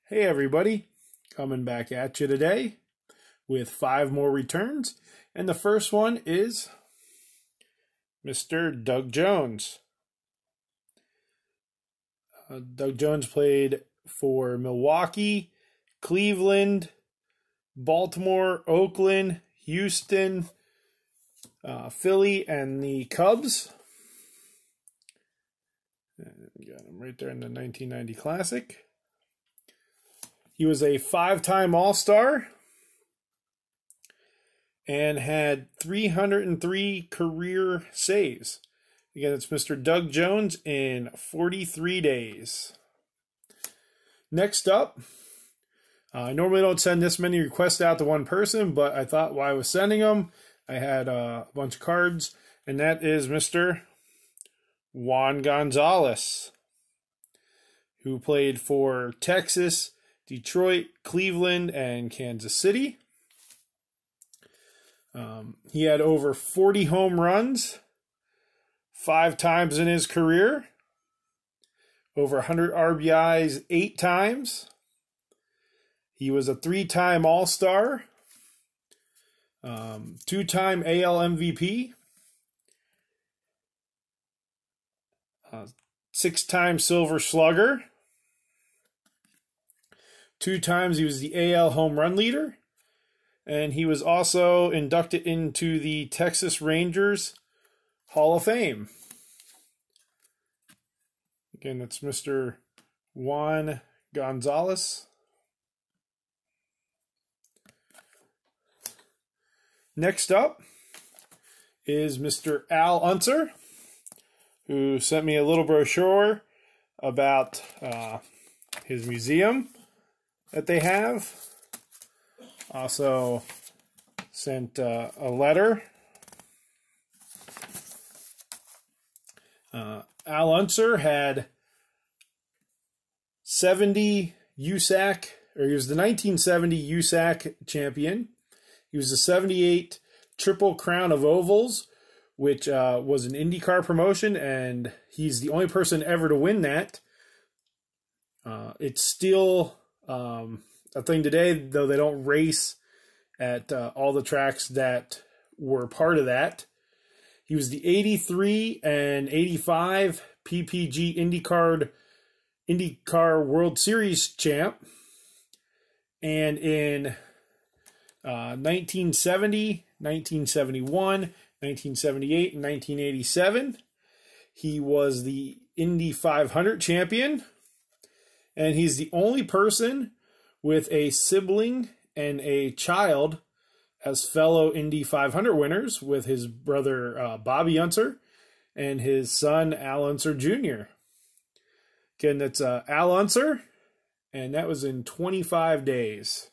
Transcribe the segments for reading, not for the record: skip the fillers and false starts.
Hey everybody, coming back at you today with 5 more returns, and the first one is Mr. Doug Jones. Doug Jones played for Milwaukee, Cleveland, Baltimore, Oakland, Houston, Philly, and the Cubs. And got him right there in the 1990 Classic. He was a 5-time All-Star and had 303 career saves. Again, it's Mr. Doug Jones in 43 days. Next up, I normally don't send this many requests out to one person, but I thought while I was sending them, I had a bunch of cards, and that is Mr. Juan Gonzalez, who played for Texas, Detroit, Cleveland, and Kansas City. He had over 40 home runs 5 times in his career, over 100 RBIs 8 times. He was a 3-time All-Star, 2-time AL MVP, 6-time Silver Slugger. 2 times he was the AL home run leader, and he was also inducted into the Texas Rangers Hall of Fame. Again, that's Mr. Juan Gonzalez. Next up is Mr. Al Unser, who sent me a little brochure about his museum that they have. Also sent a letter. Al Unser had 70 USAC, or he was the 1970 USAC champion. He was the 78 Triple Crown of Ovals, which was an IndyCar promotion, and he's the only person ever to win that. It's still a thing today, though they don't race at all the tracks that were part of that. He was the 83 and 85 PPG IndyCar World Series champ. And in 1970, 1971, 1978, and 1987, he was the Indy 500 champion. And he's the only person with a sibling and a child as fellow Indy 500 winners, with his brother Bobby Unser and his son Al Unser Jr. Again, that's Al Unser, and that was in 25 days.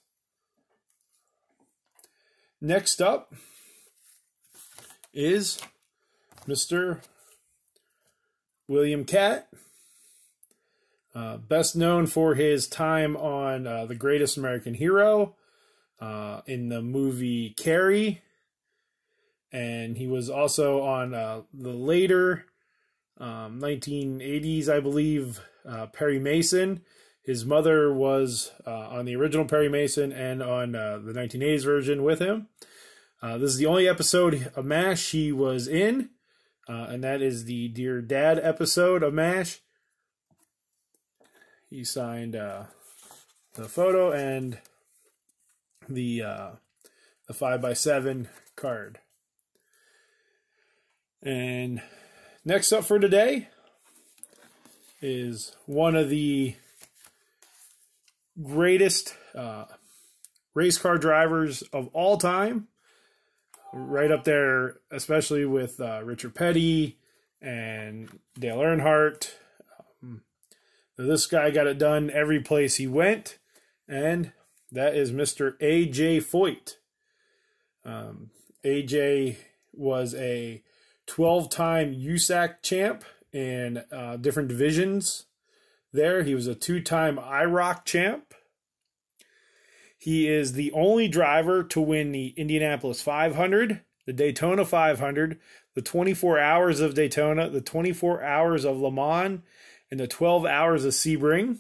Next up is Mr. William Catt. Best known for his time on The Greatest American Hero in the movie Carrie. And he was also on the later 1980s, I believe, Perry Mason. His mother was on the original Perry Mason and on the 1980s version with him. This is the only episode of MASH he was in, and that is the Dear Dad episode of MASH. He signed the photo and the 5x7 card. And next up for today is one of the greatest race car drivers of all time. Right up there, especially with Richard Petty and Dale Earnhardt. This guy got it done every place he went, and that is Mr. A.J. Foyt. A.J. was a 12-time USAC champ in different divisions there. He was a 2-time IROC champ. He is the only driver to win the Indianapolis 500, the Daytona 500, the 24 Hours of Daytona, the 24 Hours of Le Mans, and the 12 Hours of Sebring.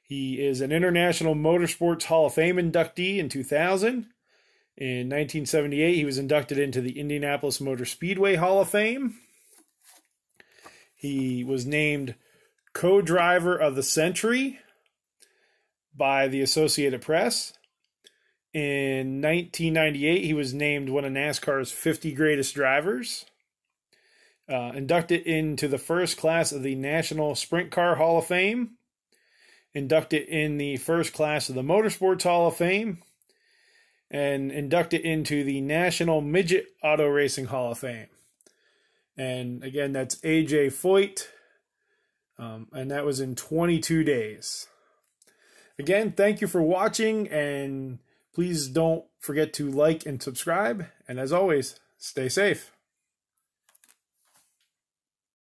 He is an International Motorsports Hall of Fame inductee in 2000. In 1978, he was inducted into the Indianapolis Motor Speedway Hall of Fame. He was named Co-Driver of the Century by the Associated Press. In 1998, he was named one of NASCAR's 50 greatest drivers. Inducted into the first class of the National Sprint Car Hall of Fame. Inducted in the first class of the Motorsports Hall of Fame. And inducted into the National Midget Auto Racing Hall of Fame. And again, that's A.J. Foyt. And that was in 22 days. Again, thank you for watching, and please don't forget to like and subscribe. And as always, stay safe.